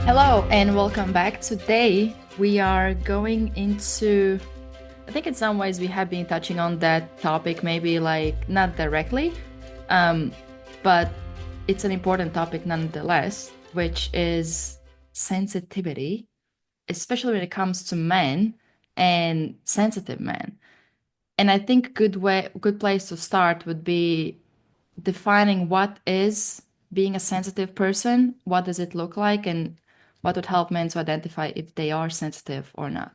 Hello and welcome back. Today we are going into, I think in some ways we have been touching on that topic, maybe like not directly, um, but it's an important topic nonetheless, which is sensitivity, especially when it comes to men and sensitive men. And I think good place to start would be defining what is being a sensitive person, what does it look like, and what would help men to identify if they are sensitive or not.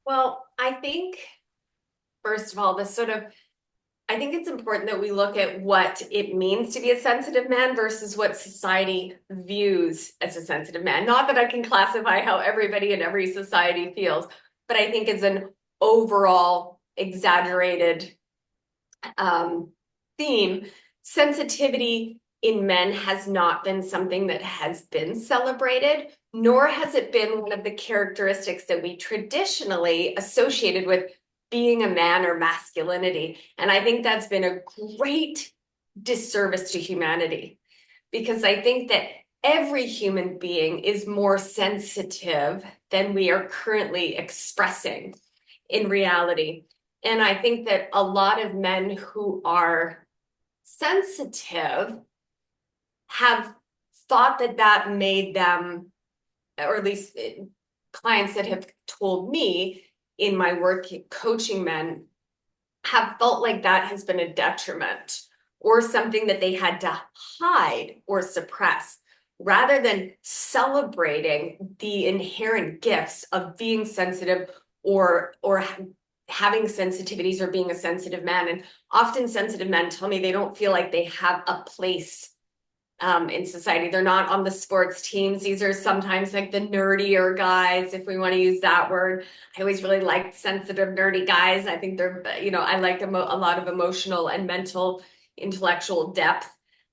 Well, I think, first of all, I think it's important that we look at what it means to be a sensitive man versus what society views as a sensitive man. Not that I can classify how everybody in every society feels, but I think it's an overall exaggerated um, theme. Sensitivity in men has not been something that has been celebrated, nor has it been one of the characteristics that we traditionally associated with being a man or masculinity. And I think that's been a great disservice to humanity because I think that every human being is more sensitive than we are currently expressing in reality. And I think that a lot of men who are sensitive have thought that that made them, or at least clients that have told me in my work coaching men, have felt like that has been a detriment or something that they had to hide or suppress rather than celebrating the inherent gifts of being sensitive or having sensitivities or being a sensitive man. And often sensitive men tell me they don't feel like they have a place in society. They're not on the sports teams. These are sometimes like the nerdier guys, if we want to use that word. I always really liked sensitive, nerdy guys. I think they're, I like a lot of emotional and mental, intellectual depth.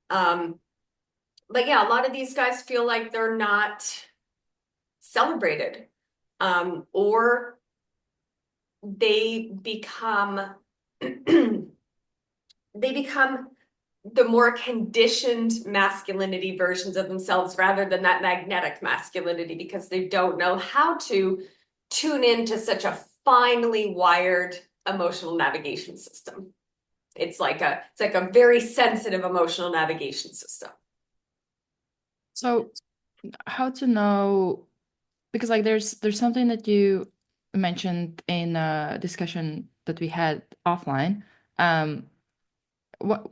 Um, but yeah, a lot of these guys feel like they're not celebrated, or they become they become the more conditioned masculinity versions of themselves rather than that magnetic masculinity because they don't know how to tune into such a finely wired emotional navigation system. It's like a very sensitive emotional navigation system. So, how to know? Because like there's something that you mentioned in a discussion that we had offline. Um,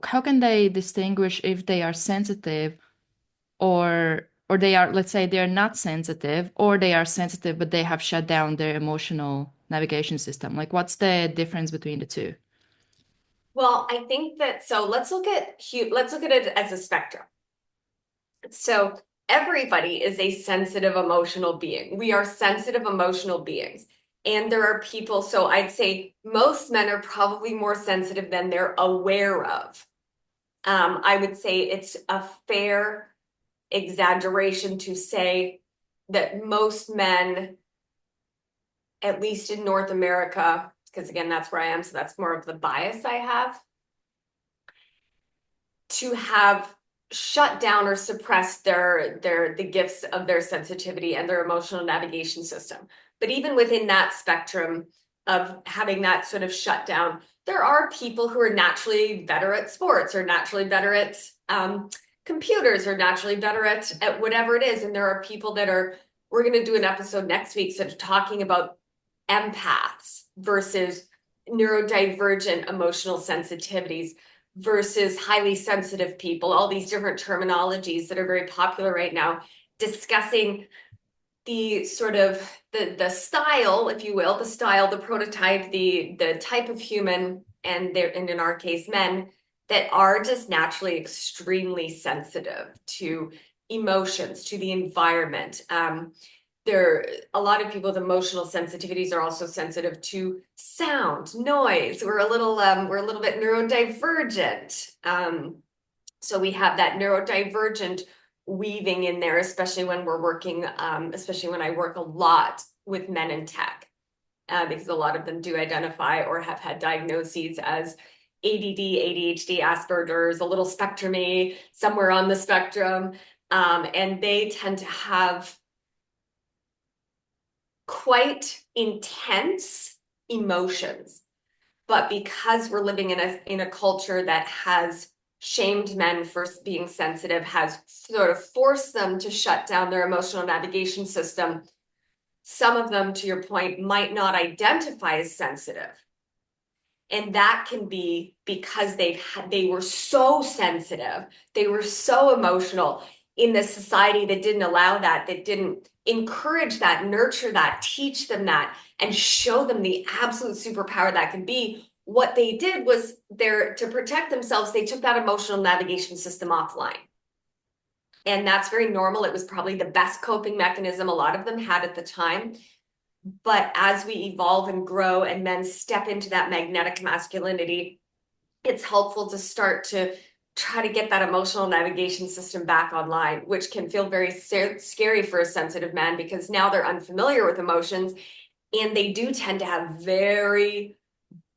how can they distinguish if they are sensitive or they are, let's say they're not sensitive, or they are sensitive but they have shut down their emotional navigation system? Like, what's the difference between the two? Well, I think that so let's look at it as a spectrum. So everybody is a sensitive emotional being. We are sensitive emotional beings. And there are people, so I'd say most men are probably more sensitive than they're aware of. I would say it's a fair exaggeration to say that most men, at least in North America, because again, that's where I am, so that's more of the bias I have, to have shut down or suppressed the gifts of their sensitivity and their emotional navigation system. But even within that spectrum of having that sort of shut down, there are people who are naturally better at sports or naturally better at computers or naturally better at whatever it is. And there are people that are, we're going to do an episode next week sort of talking about empaths versus neurodivergent emotional sensitivities versus highly sensitive people, all these different terminologies that are very popular right now, discussing the sort of the style, if you will, the style, the prototype, the type of human, and in our case, men that are just naturally extremely sensitive to emotions, to the environment. There a lot of people with emotional sensitivities are also sensitive to sound, noise. We're a little bit neurodivergent. So we have that neurodivergent weaving in there, especially when we're working, especially when I work a lot with men in tech, because a lot of them do identify or have had diagnoses as ADD, ADHD, Asperger's, a little spectrumy, somewhere on the spectrum. And they tend to have quite intense emotions. But because we're living in a culture that has shamed men for being sensitive, has sort of forced them to shut down their emotional navigation system, some of them, to your point, might not identify as sensitive. And that can be because they were so sensitive, they were so emotional in this society that didn't allow that, that didn't encourage that, nurture that, teach them that, and show them the absolute superpower that can be. What they did was there to protect themselves, they took that emotional navigation system offline. And that's very normal. It was probably the best coping mechanism a lot of them had at the time. But as we evolve and grow and men step into that magnetic masculinity, it's helpful to start to try to get that emotional navigation system back online, which can feel very scary for a sensitive man because now they're unfamiliar with emotions and they do tend to have very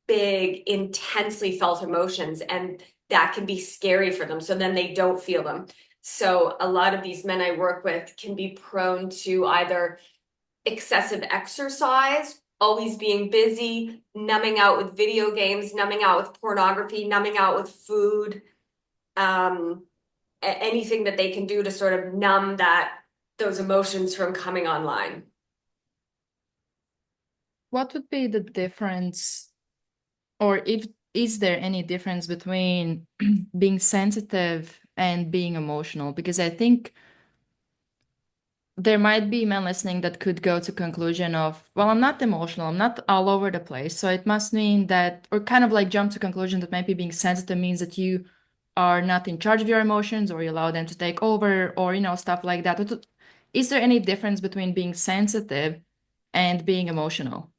big, intensely felt emotions, and that can be scary for them. So then they don't feel them. So a lot of these men I work with can be prone to either excessive exercise, always being busy, numbing out with video games, numbing out with pornography, numbing out with food, anything that they can do to sort of numb those emotions from coming online. What would be the difference, or if is there any difference between being sensitive and being emotional? Because I think there might be men listening that could go to conclusion of, well, I'm not emotional, I'm not all over the place, so it must mean that, or kind of like jump to conclusion that maybe being sensitive means that you are not in charge of your emotions, or you allow them to take over, or stuff like that. Is there any difference between being sensitive and being emotional?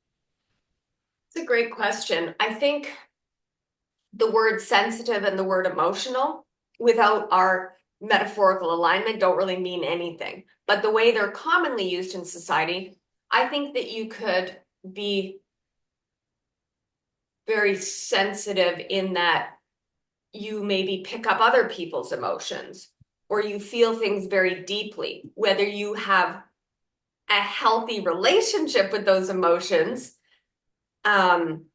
It's a great question. I think the word sensitive and the word emotional, without our metaphorical alignment, don't really mean anything. But the way they're commonly used in society, I think that you could be very sensitive in that you maybe pick up other people's emotions or you feel things very deeply. Whether you have a healthy relationship with those emotions um,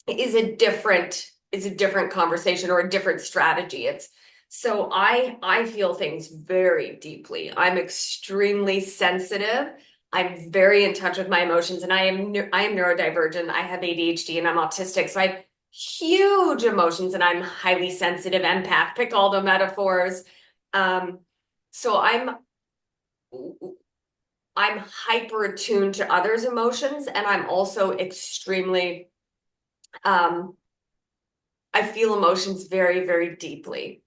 is a different conversation or a different strategy. It's so I feel things very deeply. I'm extremely sensitive. I'm very in touch with my emotions, and I am neurodivergent. I have ADHD and I'm autistic, so I have huge emotions, and I'm highly sensitive, empath. Pick all the metaphors. Um, so I'm hyper attuned to others' emotions, and I'm also extremely um, I feel emotions very, very deeply.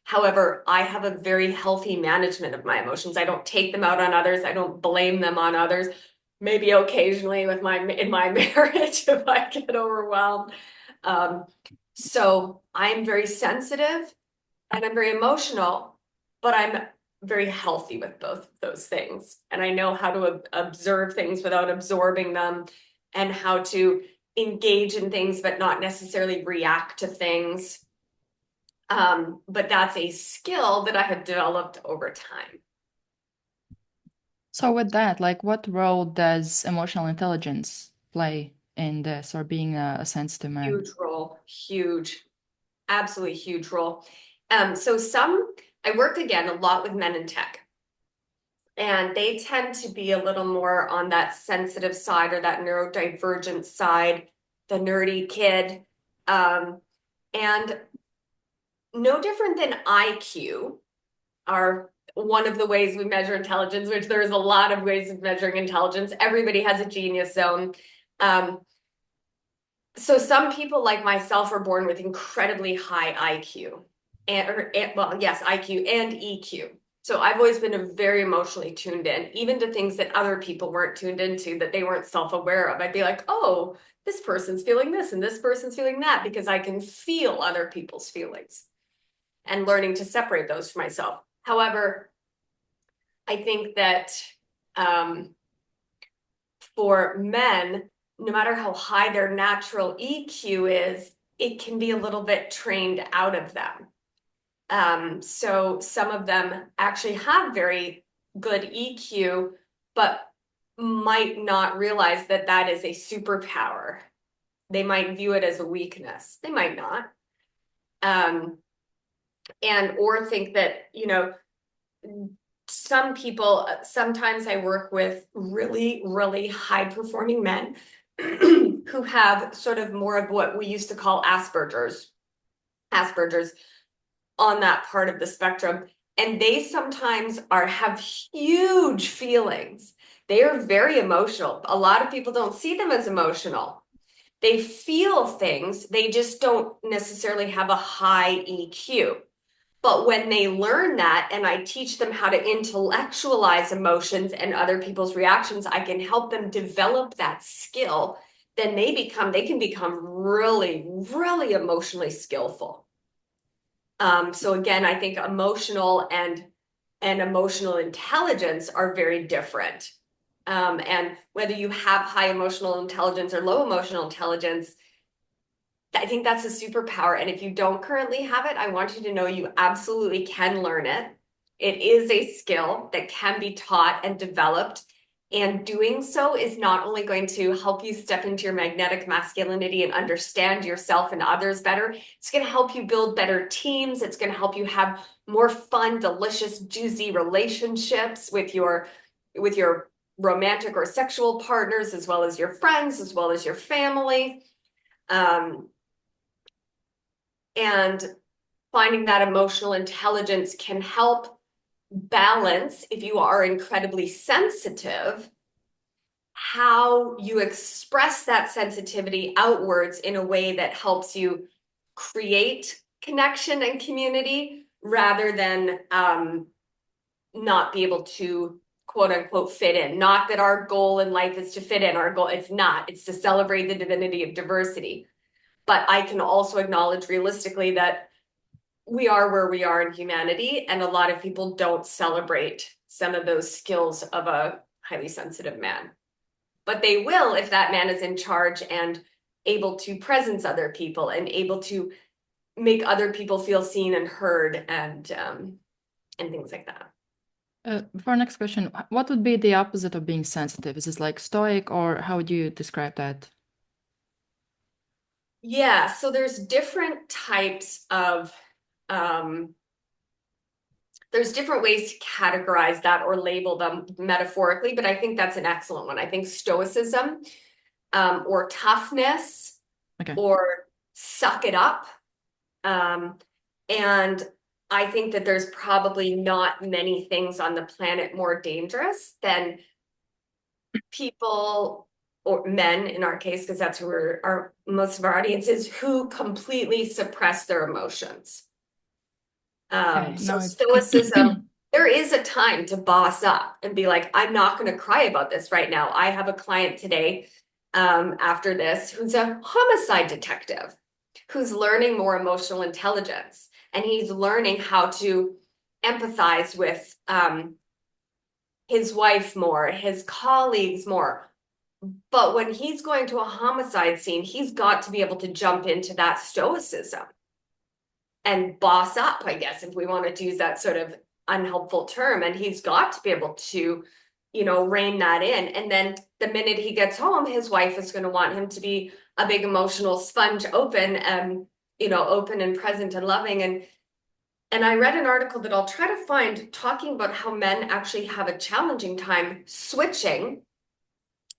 However, I have a very healthy management of my emotions. I don't take them out on others. I don't blame them on others. Maybe occasionally in my marriage if I get overwhelmed. Um, so I'm very sensitive and I'm very emotional, but I'm very healthy with both of those things. And I know how to observe things without absorbing them and how to engage in things but not necessarily react to things. But that's a skill that I have developed over time. So with that, like what role does emotional intelligence play in this, or being a sensitive man? Huge role, huge, absolutely huge role. So I work again a lot with men in tech, and they tend to be a little more on that sensitive side or that neurodivergent side, the nerdy kid. And no different than IQ are one of the ways we measure intelligence, which there's a lot of ways of measuring intelligence. Everybody has a genius zone. Um, so some people like myself are born with incredibly high IQ well, yes, IQ and EQ. So I've always been very emotionally tuned in, even to things that other people weren't tuned into, that they weren't self-aware of. I'd be like, oh, this person's feeling this and this person's feeling that, because I can feel other people's feelings and learning to separate those for myself. However, I think that um, for men, no matter how high their natural EQ is, it can be a little bit trained out of them. So some of them actually have very good EQ, but might not realize that that is a superpower. They might view it as a weakness. They might not. Um, and or think that, some people, sometimes I work with really, really high performing men who have sort of more of what we used to call Asperger's on that part of the spectrum. And they sometimes have huge feelings. They are very emotional. A lot of people don't see them as emotional. They feel things, they just don't necessarily have a high EQ. But when they learn that and I teach them how to intellectualize emotions and other people's reactions, I can help them develop that skill. Then they can become really, really emotionally skillful. So again, I think emotional and emotional intelligence are very different. And whether you have high emotional intelligence or low emotional intelligence, I think that's a superpower. And if you don't currently have it, I want you to know you absolutely can learn it. It is a skill that can be taught and developed. And doing so is not only going to help you step into your magnetic masculinity and understand yourself and others better, it's going to help you build better teams. It's going to help you have more fun, delicious, juicy relationships with your romantic or sexual partners, as well as your friends, as well as your family. And finding that emotional intelligence can help balance, if you are incredibly sensitive, how you express that sensitivity outwards in a way that helps you create connection and community rather than not be able to quote unquote fit in. Not that our goal in life is to fit in. Our goal, it's not. It's to celebrate the divinity of diversity. But I can also acknowledge realistically that we are where we are in humanity, and a lot of people don't celebrate some of those skills of a highly sensitive man. But they will if that man is in charge and able to presence other people and able to make other people feel seen and heard and things like that. For our next question, what would be the opposite of being sensitive? Is this like stoic, or how would you describe that? Yeah, so there's different types of um, there's different ways to categorize that or label them metaphorically, but I think that's an excellent one. I think stoicism, or toughness, Okay. or suck it up. Um, and I think that there's probably not many things on the planet more dangerous than people, or men in our case, because that's who our most of our audience is, who completely suppress their emotions. Okay. So No, it's stoicism, there is a time to boss up and be like, I'm not going to cry about this right now. I have a client today, after this, who's a homicide detective, who's learning more emotional intelligence, and he's learning how to empathize with his wife more, his colleagues more. But when he's going to a homicide scene, he's got to be able to jump into that stoicism and boss up, I guess, if we wanted to use that sort of unhelpful term. And he's got to be able to, rein that in. And then the minute he gets home, his wife is going to want him to be a big emotional sponge, open and present and loving. And I read an article that I'll try to find talking about how men actually have a challenging time switching,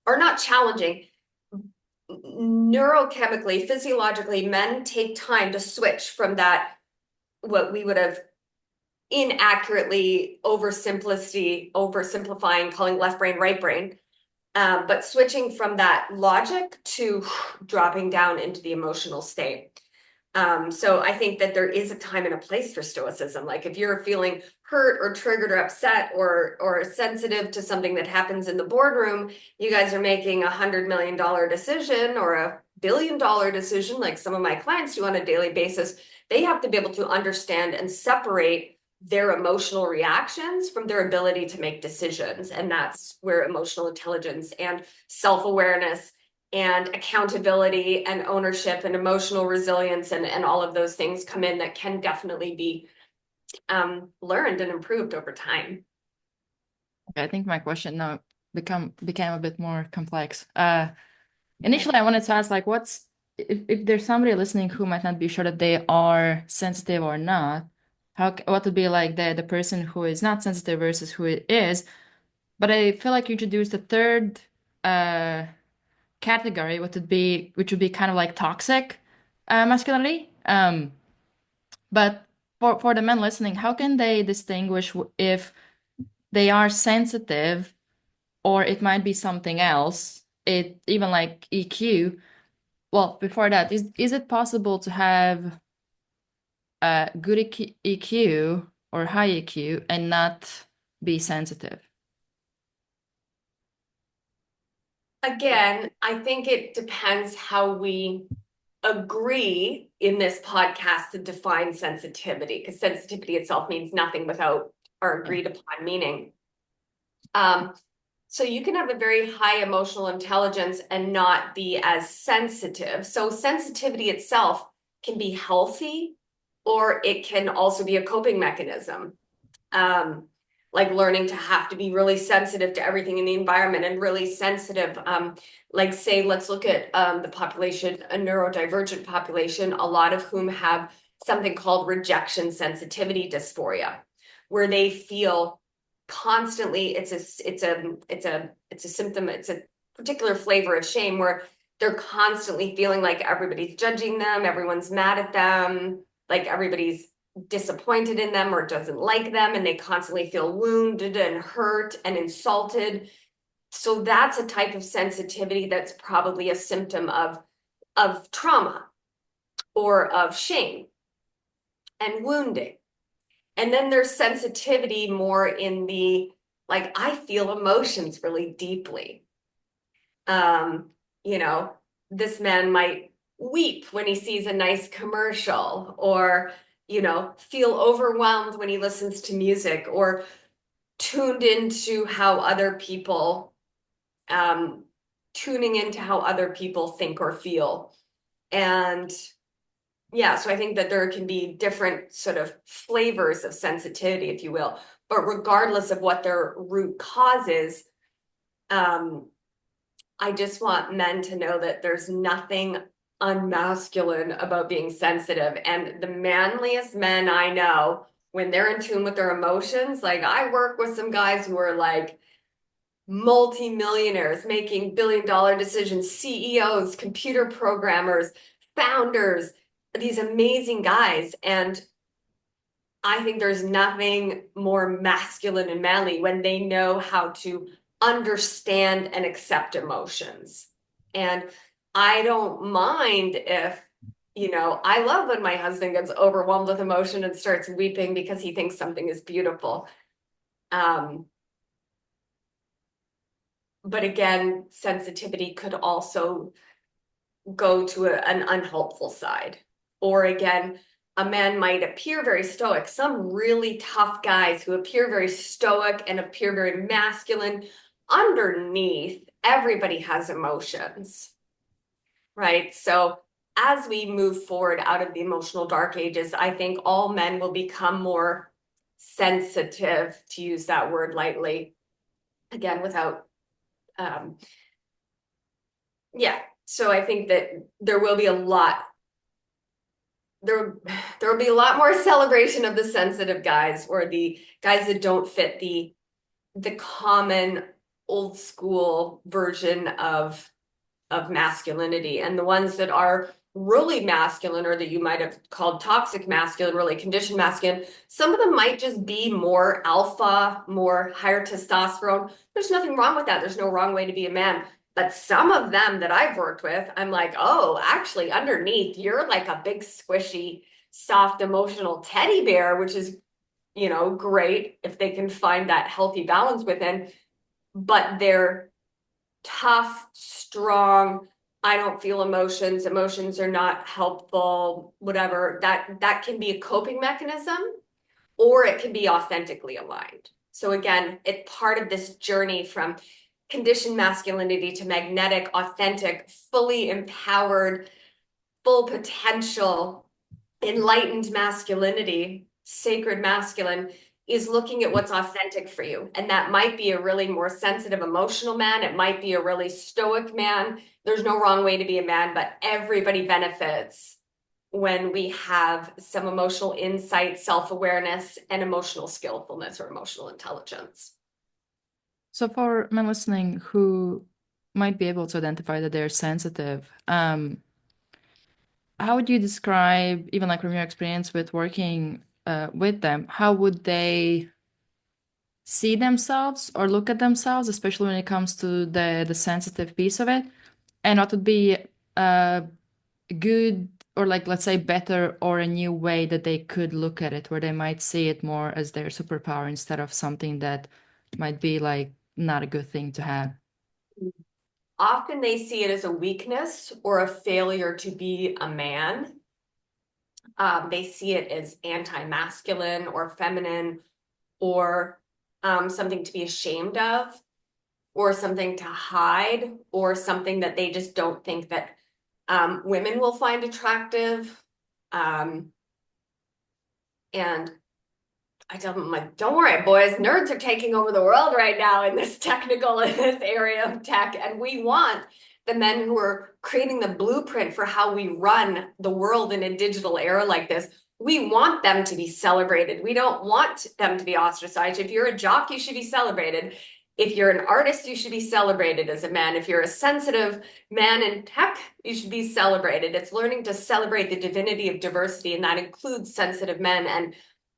or not challenging, neurochemically, physiologically, men take time to switch from that, what we would have inaccurately oversimplifying, calling left brain, right brain, but switching from that logic to dropping down into the emotional state. So I think that there is a time and a place for stoicism. Like if you're feeling hurt or triggered or upset or sensitive to something that happens in the boardroom, you guys are making $100 million decision or $1 billion decision, like some of my clients do on a daily basis. They have to be able to understand and separate their emotional reactions from their ability to make decisions. And that's where emotional intelligence and self-awareness and accountability and ownership and emotional resilience and all of those things come in that can definitely be learned and improved over time. I think my question now became a bit more complex. Okay. Initially, I wanted to ask, like, what's if there's somebody listening who might not be sure that they are sensitive or not, what would be like the person who is not sensitive versus who it is? But I feel like you introduced a third uh category, which would be kind of like toxic masculinity. But for the men listening, how can they distinguish if they are sensitive or it might be something else? It even like EQ. Well, before that, is it possible to have good EQ or high EQ and not be sensitive? Again, I think it depends how we agree in this podcast to define sensitivity, because sensitivity itself means nothing without our Yeah. agreed upon meaning. Um, so you can have a very high emotional intelligence and not be as sensitive. So sensitivity itself can be healthy, or it can also be a coping mechanism. Um, like learning to have to be really sensitive to everything in the environment and really sensitive. Like say, let's look at the population, a neurodivergent population, a lot of whom have something called rejection sensitivity dysphoria, where they feel constantly it's a symptom, it's a particular flavor of shame where they're constantly feeling like everybody's judging them, everyone's mad at them, like everybody's disappointed in them or doesn't like them, and they constantly feel wounded and hurt and insulted. So that's a type of sensitivity that's probably a symptom of trauma or of shame and wounding. And then there's sensitivity more in the, like, I feel emotions really deeply. Um, you know, this man might weep when he sees a nice commercial, or, feel overwhelmed when he listens to music, or tuned into how other people, um, tuning into how other people think or feel. And yeah, so I think that there can be different sort of flavors of sensitivity, if you will. But regardless of what their root cause is, um, I just want men to know that there's nothing unmasculine about being sensitive. And the manliest men I know, when they're in tune with their emotions, like I work with some guys who are like multi-millionaires making billion-dollar decisions, CEOs, computer programmers, founders, these amazing guys. And I think there's nothing more masculine and manly when they know how to understand and accept emotions. And I don't mind if, I love when my husband gets overwhelmed with emotion and starts weeping because he thinks something is beautiful. Um, but again, sensitivity could also go to an unhelpful side. Or again, a man might appear very stoic. Some really tough guys who appear very stoic and appear very masculine, underneath, everybody has emotions, right? So as we move forward out of the emotional dark ages, I think all men will become more sensitive, to use that word lightly, again, without, um, yeah. So I think that there will be a lot there there will be a lot more celebration of the sensitive guys, or the guys that don't fit the common old school version of masculinity, and the ones that are really masculine, or that you might have called toxic masculine, really conditioned masculine. Some of them might just be more alpha, more higher testosterone. There's nothing wrong with that. There's no wrong way to be a man. But some of them that I've worked with, I'm like, oh, actually, underneath, you're like a big, squishy, soft, emotional teddy bear, which is, great if they can find that healthy balance within. But they're tough, strong. I don't feel emotions. Emotions are not helpful, whatever. That can be a coping mechanism, or it can be authentically aligned. So again, it's part of this journey from conditioned masculinity to magnetic, authentic, fully empowered, full potential, enlightened masculinity. sacred masculine is looking at what's authentic for you. And that might be a really more sensitive, emotional man. It might be a really stoic man. There's no wrong way to be a man, but everybody benefits when we have some emotional insight, self-awareness, and emotional skillfulness or emotional intelligence. So for men listening who might be able to identify that they're sensitive, how would you describe, even like from your experience with working with them, how would they see themselves or look at themselves, especially when it comes to the sensitive piece of it? And what would be a good or like let's say better or a new way that they could look at it where they might see it more as their superpower instead of something that might be like not a good thing to have? Often they see it as a weakness or a failure to be a man. They see it as anti-masculine or feminine or something to be ashamed of or something to hide or something that they just don't think that women will find attractive. And I tell them, I'm like, don't worry, boys, nerds are taking over the world right now in this in this area of tech. And we want the men who are creating the blueprint for how we run the world in a digital era like this. We want them to be celebrated. We don't want them to be ostracized. If you're a jock, you should be celebrated. If you're an artist, you should be celebrated as a man. If you're a sensitive man in tech, you should be celebrated. It's learning to celebrate the divinity of diversity, and that includes sensitive men. And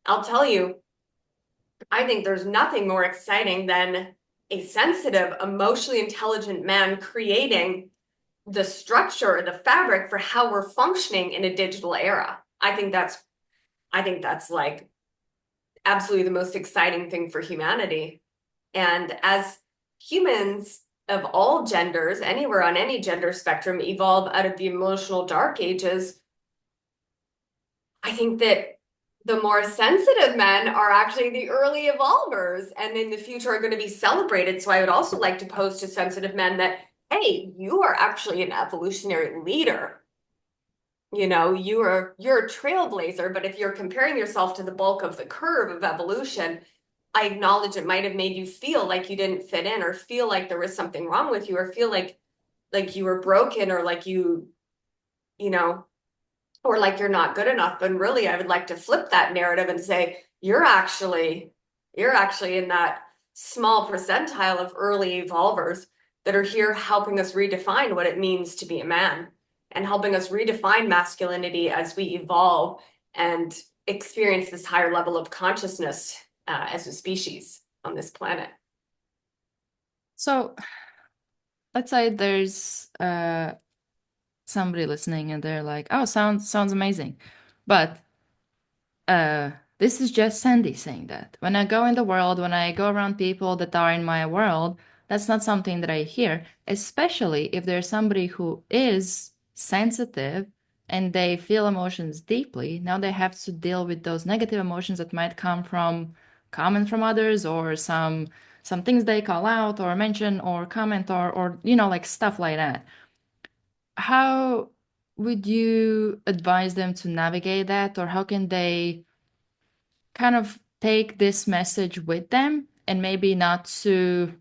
I'll tell you, I think there's nothing more exciting than a sensitive, emotionally intelligent man creating the structure, the fabric for how we're functioning in a digital era. I think that's like absolutely the most exciting thing for humanity. And as humans of all genders, anywhere on any gender spectrum, evolve out of the emotional dark ages, I think that the more sensitive men are actually the early evolvers and in the future are going to be celebrated. So I would also like to pose to sensitive men that, hey, you are actually an evolutionary leader. You know, you're a trailblazer, but if you're comparing yourself to the bulk of the curve of evolution, I acknowledge it might have made you feel like you didn't fit in or feel like there was something wrong with you or feel like you were broken or like you know, or like you're not good enough. And really, I would like to flip that narrative and say, you're actually in that small percentile of early evolvers that are here helping us redefine what it means to be a man and helping us redefine masculinity as we evolve and experience this higher level of consciousness as a species on this planet. So let's say there's somebody listening and they're like, oh, sounds amazing, but uh this is just Sandy saying that. When I go in the world, when I go around people that are in my world, that's not something that I hear, especially if there's somebody who is sensitive and they feel emotions deeply. Now they have to deal with those negative emotions that might come from comment from others or some things they call out or mention or comment or like stuff like that. How would you advise them to navigate that, or how can they kind of take this message with them and maybe not to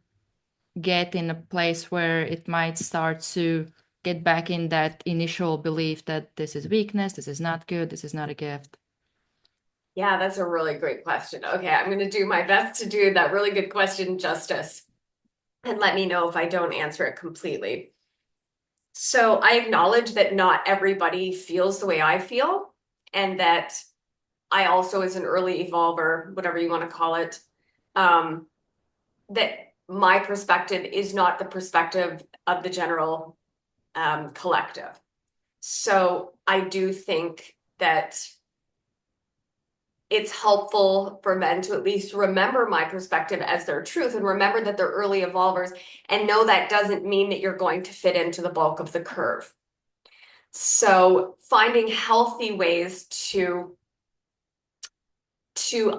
get in a place where it might start to get back in that initial belief that this is weakness, this is not good, this is not a gift? Yeah, that's a really great question. Okay, I'm going to do my best to do that really good question justice and let me know if I don't answer it completely. So I acknowledge that not everybody feels the way I feel, and that I also, as an early evolver, whatever you want to call it, um, that my perspective is not the perspective of the general collective. So I do think that it's helpful for men to at least remember my perspective as their truth and remember that they're early evolvers and know that doesn't mean that you're going to fit into the bulk of the curve. So finding healthy ways to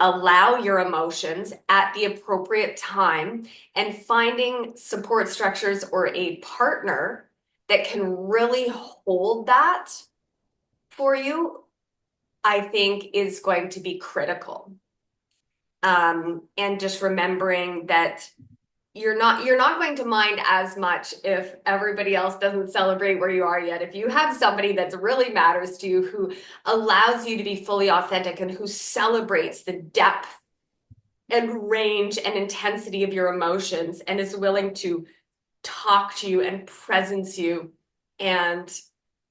allow your emotions at the appropriate time and finding support structures or a partner that can really hold that for you I think is going to be critical. And just remembering that you're not going to mind as much if everybody else doesn't celebrate where you are yet. If you have somebody that really matters to you, who allows you to be fully authentic and who celebrates the depth and range and intensity of your emotions and is willing to talk to you and presence you, and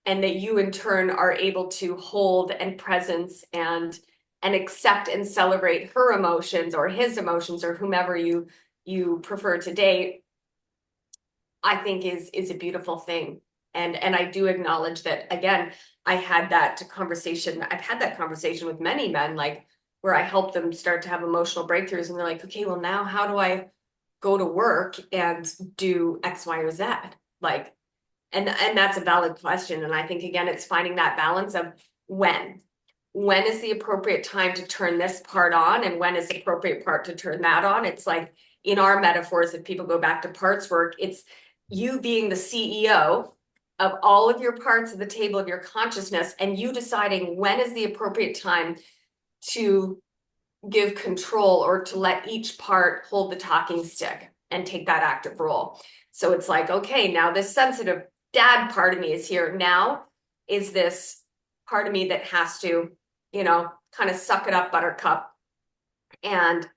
that you in turn are able to hold and presence and accept and celebrate her emotions or his emotions or whomever you prefer to date, I think is a beautiful thing. And I do acknowledge that, again, I've had that conversation with many men, like where I help them start to have emotional breakthroughs and they're like, okay, well now how do I go to work and do X, Y, or Z? Like, and that's a valid question. And I think again, it's finding that balance of when. When is the appropriate time to turn this part on, and when is the appropriate part to turn that on? It's like in our metaphors, if people go back to parts work, it's you being the CEO of all of your parts of the table of your consciousness, and you deciding when is the appropriate time to give control or to let each part hold the talking stick and take that active role. So it's like, okay, now this sensitive dad part of me is here. Now is this part of me that has to, kind of suck it up, buttercup, and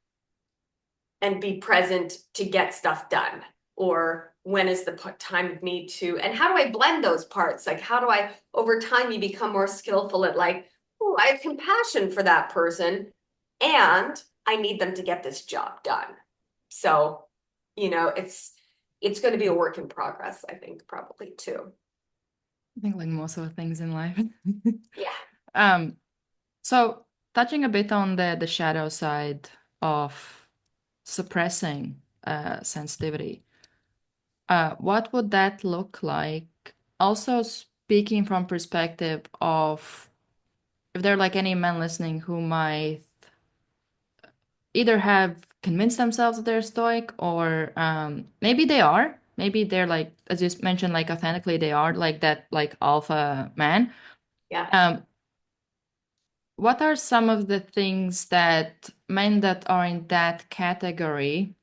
be present to get stuff done? Or when is the time of me to, and how do I blend those parts? Like, how do I, over time, you become more skillful at like, oh, I have compassion for that person and I need them to get this job done. So, it's going to be a work in progress, I think, probably too. I think like most of the things in life. Yeah. um, so touching a bit on the shadow side of suppressing sensitivity, what would that look like? Also speaking from perspective of if there are like any men listening who might either have convinced themselves that they're stoic or maybe they are. Maybe they're like, as you mentioned, like authentically they are like that, like alpha man. Yeah. Um, what are some of the things that men that are in that category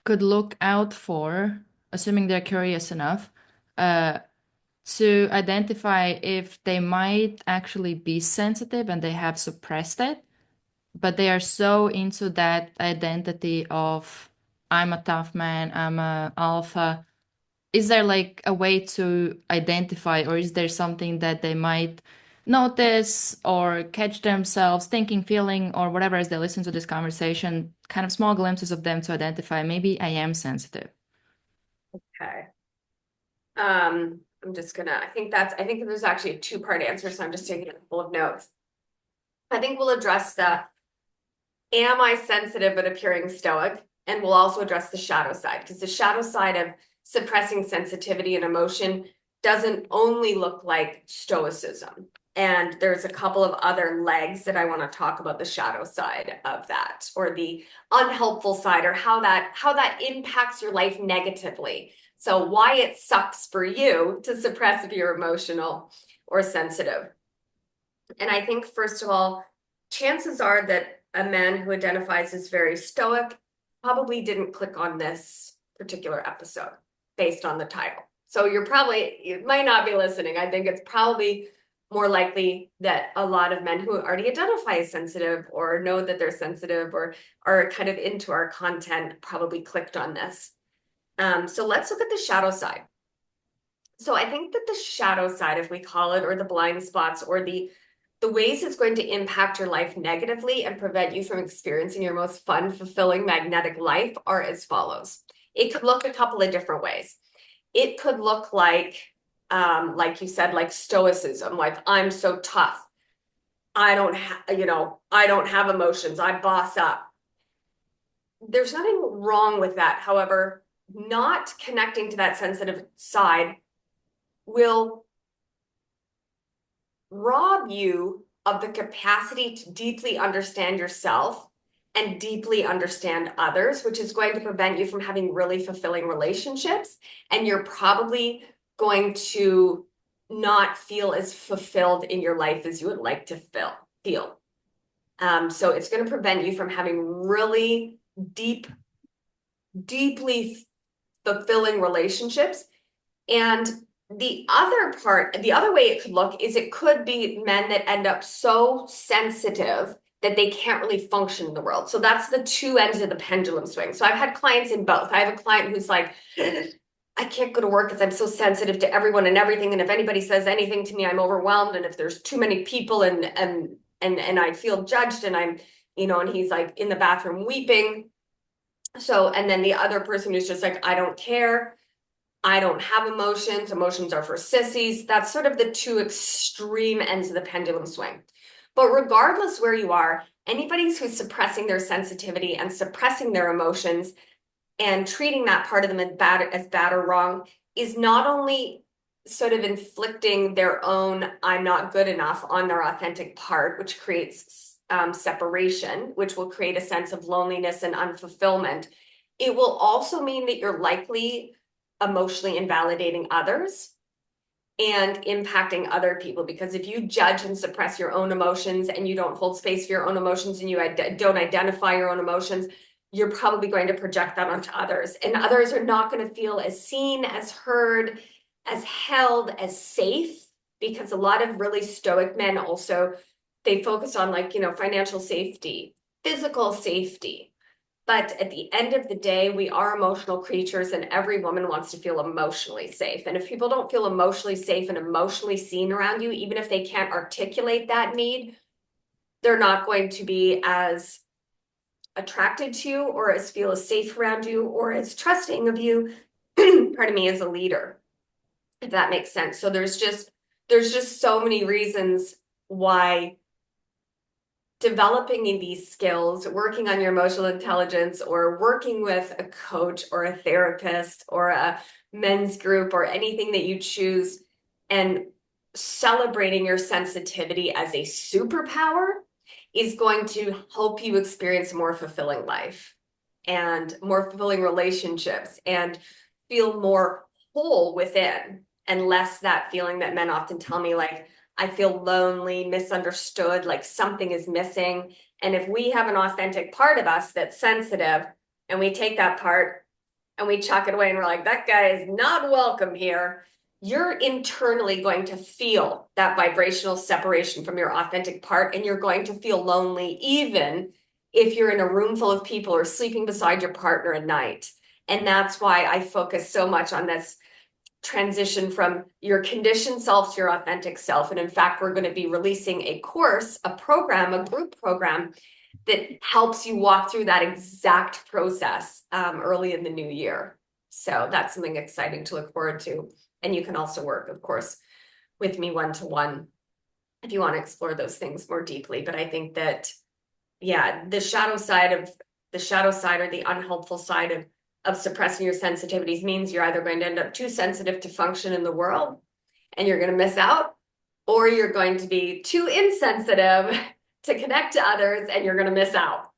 could look out for, assuming they're curious enough, uh, to identify if they might actually be sensitive and they have suppressed it, but they are so into that identity of I'm a tough man, I'm a alpha. Is there like a way to identify, or is there something that they might notice or catch themselves thinking, feeling, or whatever as they listen to this conversation, kind of small glimpses of them to identify maybe I am sensitive? Okay. I think there's actually a two-part answer, so I'm just taking a couple of notes. I think we'll address the am I sensitive but appearing stoic? And we'll also address the shadow side, because the shadow side of suppressing sensitivity and emotion doesn't only look like stoicism. And there's a couple of other legs that I want to talk about the shadow side of that, or the unhelpful side, or how that impacts your life negatively. So why it sucks for you to suppress if you're emotional or sensitive. And I think, first of all, chances are that a man who identifies as very stoic probably didn't click on this particular episode based on the title. So you might not be listening. I think it's probably more likely that a lot of men who already identify as sensitive or know that they're sensitive or are kind of into our content probably clicked on this. So let's look at the shadow side. So I think that the shadow side, if we call it, or the blind spots, or the ways it's going to impact your life negatively and prevent you from experiencing your most fun, fulfilling, magnetic life are as follows. It could look a couple of different ways. It could look like you said, like stoicism, like I'm so tough. I don't have emotions. I boss up. There's nothing wrong with that. However, not connecting to that sensitive side will rob you of the capacity to deeply understand yourself and deeply understand others, which is going to prevent you from having really fulfilling relationships. And you're probably going to not feel as fulfilled in your life as you would like to feel. So it's going to prevent you from having really deeply fulfilling relationships. And the other way it could look is it could be men that end up so sensitive that they can't really function in the world. So that's the two ends of the pendulum swing. So I've had clients in both. I have a client who's like, I can't go to work because I'm so sensitive to everyone and everything. And if anybody says anything to me, I'm overwhelmed. And if there's too many people and I feel judged and I'm, and he's like in the bathroom weeping. So, and then the other person who's just like, I don't care. I don't have emotions. Emotions are for sissies. That's sort of the two extreme ends of the pendulum swing. But regardless where you are, anybody who's suppressing their sensitivity and suppressing their emotions and treating that part of them as bad or wrong is not only sort of inflicting their own I'm not good enough on their authentic part, which creates separation, which will create a sense of loneliness and unfulfillment. It will also mean that you're likely emotionally invalidating others and impacting other people, because if you judge and suppress your own emotions and you don't hold space for your own emotions and you don't identify your own emotions, you're probably going to project that onto others, and others are not going to feel as seen, as heard, as held, as safe, because a lot of really stoic men also, they focus on like, financial safety, physical safety. But at the end of the day, we are emotional creatures, and every woman wants to feel emotionally safe. And if people don't feel emotionally safe and emotionally seen around you, even if they can't articulate that need, they're not going to be as attracted to you or as feel as safe around you or as trusting of you, pardon me, as a leader, if that makes sense. So there's just so many reasons why developing in these skills, working on your emotional intelligence, or working with a coach or a therapist or a men's group or anything that you choose, and celebrating your sensitivity as a superpower is going to help you experience a more fulfilling life and more fulfilling relationships and feel more whole within, and less that feeling that men often tell me, like, I feel lonely, misunderstood, like something is missing. And if we have an authentic part of us that's sensitive and we take that part and we chuck it away and we're like, that guy is not welcome here, you're internally going to feel that vibrational separation from your authentic part, and you're going to feel lonely even if you're in a room full of people or sleeping beside your partner at night. And that's why I focus so much on this transition from your conditioned self to your authentic self. And in fact, we're going to be releasing a course, a program, a group program that helps you walk through that exact process early in the new year. So that's something exciting to look forward to. And you can also work, of course, with me one-to-one if you want to explore those things more deeply. But I think that, yeah, the shadow side or the unhelpful side of suppressing your sensitivities means you're either going to end up too sensitive to function in the world and you're going to miss out, or you're going to be too insensitive to connect to others and you're going to miss out.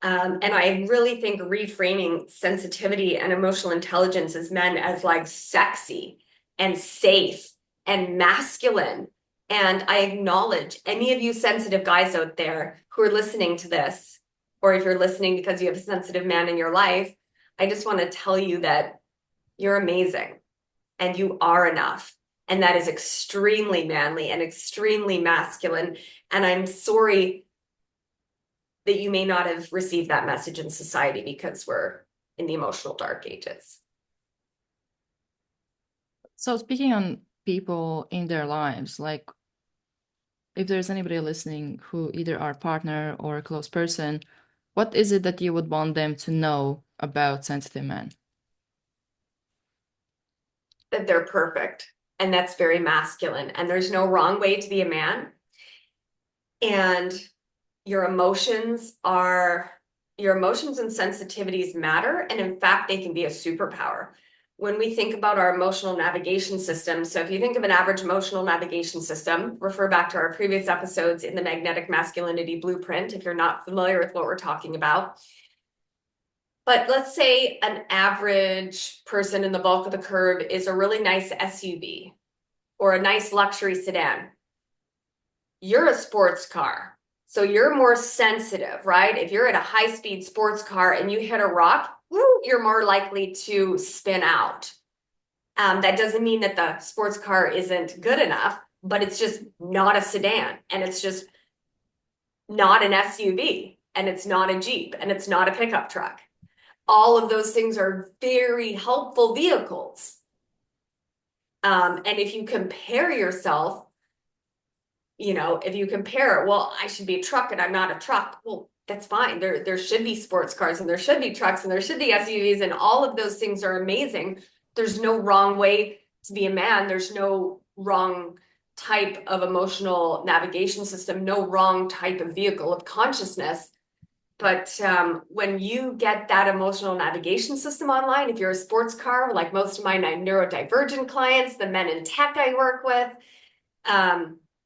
And I really think reframing sensitivity and emotional intelligence as men as like sexy and safe and masculine. And I acknowledge any of you sensitive guys out there who are listening to this, or if you're listening because you have a sensitive man in your life, I just want to tell you that you're amazing and you are enough. And that is extremely manly and extremely masculine. And I'm sorry that you may not have received that message in society because we're in the emotional dark ages. So speaking on people in their lives, like if there's anybody listening who either are partner or a close person, what is it that you would want them to know about sensitive men? That they're perfect. And that's very masculine. And there's no wrong way to be a man. And your emotions and sensitivities matter. And in fact, they can be a superpower. When we think about our emotional navigation system, so if you think of an average emotional navigation system, refer back to our previous episodes in the Magnetic Masculinity Blueprint if you're not familiar with what we're talking about. But let's say an average person in the bulk of the curve is a really nice SUV or a nice luxury sedan. You're a sports car. So you're more sensitive, right? If you're at a high-speed sports car and you hit a rock, you're more likely to spin out. That doesn't mean that the sports car isn't good enough, but it's just not a sedan, and it's just not an SUV, and it's not a Jeep, and it's not a pickup truck. All of those things are very helpful vehicles. And if you compare yourself, if you compare it, well, I should be a truck and I'm not a truck. Well, that's fine. There should be sports cars and there should be trucks and there should be SUVs, and all of those things are amazing. There's no wrong way to be a man. There's no wrong type of emotional navigation system, no wrong type of vehicle of consciousness. But when you get that emotional navigation system online, if you're a sports car, like most of my neurodivergent clients, the men in tech I work with,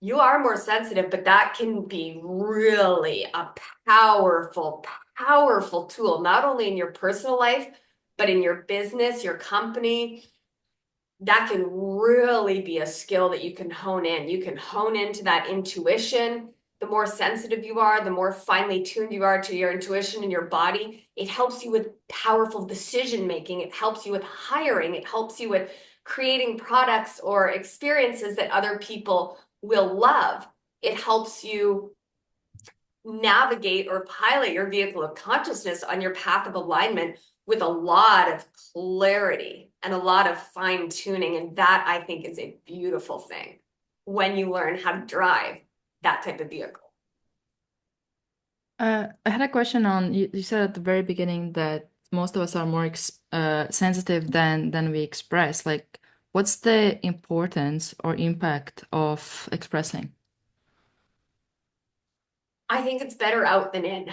you are more sensitive, but that can be really a powerful, powerful tool, not only in your personal life, but in your business, your company. That can really be a skill that you can hone in. You can hone into that intuition. The more sensitive you are, the more finely tuned you are to your intuition and your body. It helps you with powerful decision making. It helps you with hiring. It helps you with creating products or experiences that other people will love. It helps you navigate or pilot your vehicle of consciousness on your path of alignment with a lot of clarity and a lot of fine tuning. And that, I think, is a beautiful thing when you learn how to drive that type of vehicle. I had a question on you said at the very beginning that most of us are more sensitive than we express. Like, what's the importance or impact of expressing? I think it's better out than in.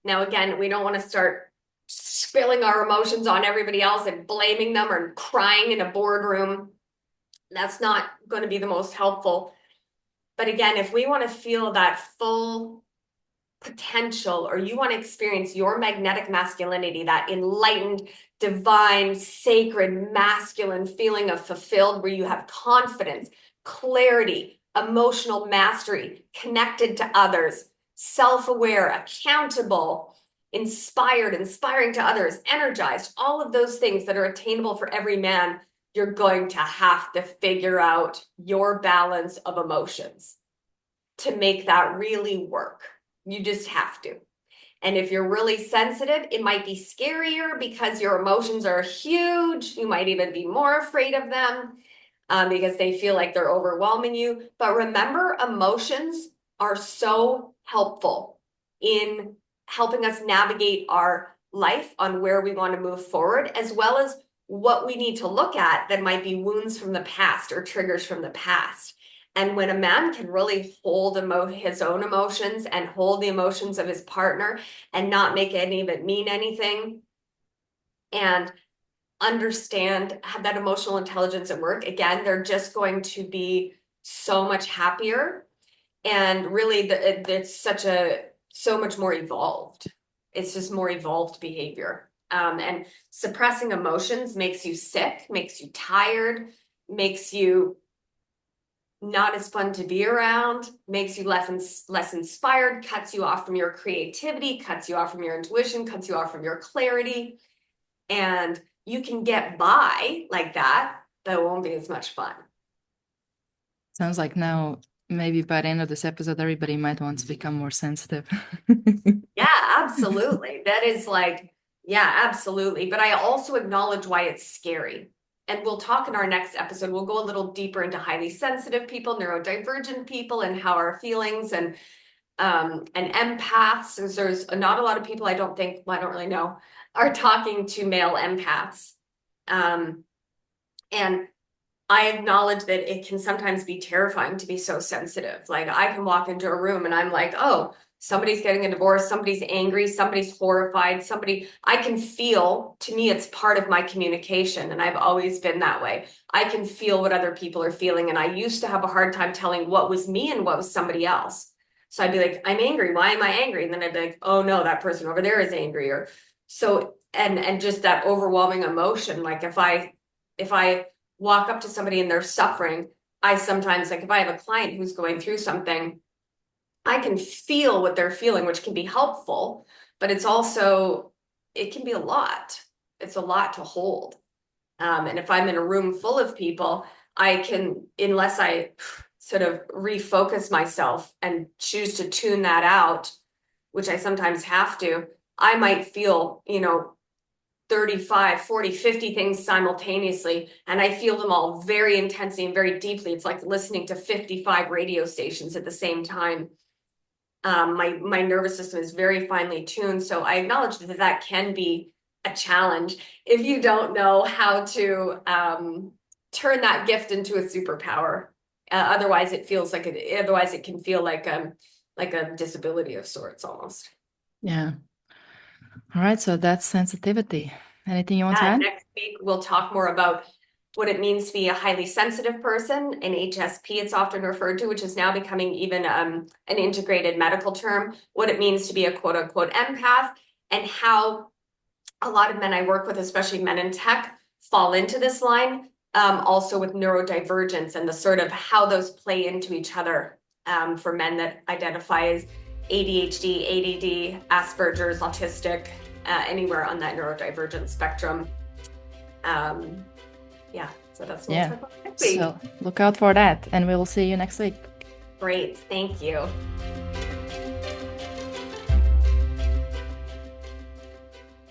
Now, again, we don't want to start spilling our emotions on everybody else and blaming them or crying in a boardroom. That's not going to be the most helpful. But again, if we want to feel that full potential, or you want to experience your magnetic masculinity, that enlightened, divine, sacred, masculine feeling of fulfilled, where you have confidence, clarity, emotional mastery, connected to others, self-aware, accountable, inspired, inspiring to others, energized, all of those things that are attainable for every man, you're going to have to figure out your balance of emotions to make that really work. You just have to. And if you're really sensitive, it might be scarier because your emotions are huge. You might even be more afraid of them because they feel like they're overwhelming you. But remember, emotions are so helpful in helping us navigate our life on where we want to move forward, as well as what we need to look at that might be wounds from the past or triggers from the past. And when a man can really hold his own emotions and hold the emotions of his partner and not make any of it mean anything, and understand, have that emotional intelligence at work, again, they're just going to be so much happier. And really, it's so much more evolved. It's just more evolved behavior. And suppressing emotions makes you sick, makes you tired, makes you not as fun to be around, makes you less inspired, cuts you off from your creativity, cuts you off from your intuition, cuts you off from your clarity. And you can get by like that, but it won't be as much fun. Sounds like now, maybe by the end of this episode, everybody might want to become more sensitive. Yeah, absolutely. That is like, yeah, absolutely. But I also acknowledge why it's scary. And we'll talk in our next episode. We'll go a little deeper into highly sensitive people, neurodivergent people, and how our feelings and empaths. There's not a lot of people, I don't think, well, I don't really know, are talking to male empaths. And I acknowledge that it can sometimes be terrifying to be so sensitive. Like, I can walk into a room and I'm like, oh, somebody's getting a divorce, somebody's angry, somebody's horrified, I can feel, to me, it's part of my communication. And I've always been that way. I can feel what other people are feeling. And I used to have a hard time telling what was me and what was somebody else. So I'd be like, I'm angry. Why am I angry? And then I'd be like, oh no, that person over there is angry. Or so, and just that overwhelming emotion. Like if I walk up to somebody and they're suffering, I sometimes, like if I have a client who's going through something, I can feel what they're feeling, which can be helpful, but it's also, it can be a lot. It's a lot to hold. And if I'm in a room full of people, I can, unless I sort of refocus myself and choose to tune that out, which I sometimes have to, I might feel, 35, 40, 50 things simultaneously, and I feel them all very intensely and very deeply. It's like listening to 55 radio stations at the same time. My nervous system is very finely tuned, so I acknowledge that that can be a challenge if you don't know how to turn that gift into a superpower. Otherwise, it feels like it. Otherwise, it can feel like a disability of sorts almost. Yeah. All right. So that's sensitivity. Anything you want to add? Next week, we'll talk more about what it means to be a highly sensitive person. In HSP, it's often referred to, which is now becoming even an integrated medical term, what it means to be a quote unquote empath, and how a lot of men I work with, especially men in tech, fall into this line. Also with neurodivergence and the sort of how those play into each other for men that identify as ADHD, ADD, Asperger's, autistic, anywhere on that neurodivergent spectrum. Yeah, so that's what we'll Yeah. talk about next week. So look out for that, and we'll see you next week. Great, thank you.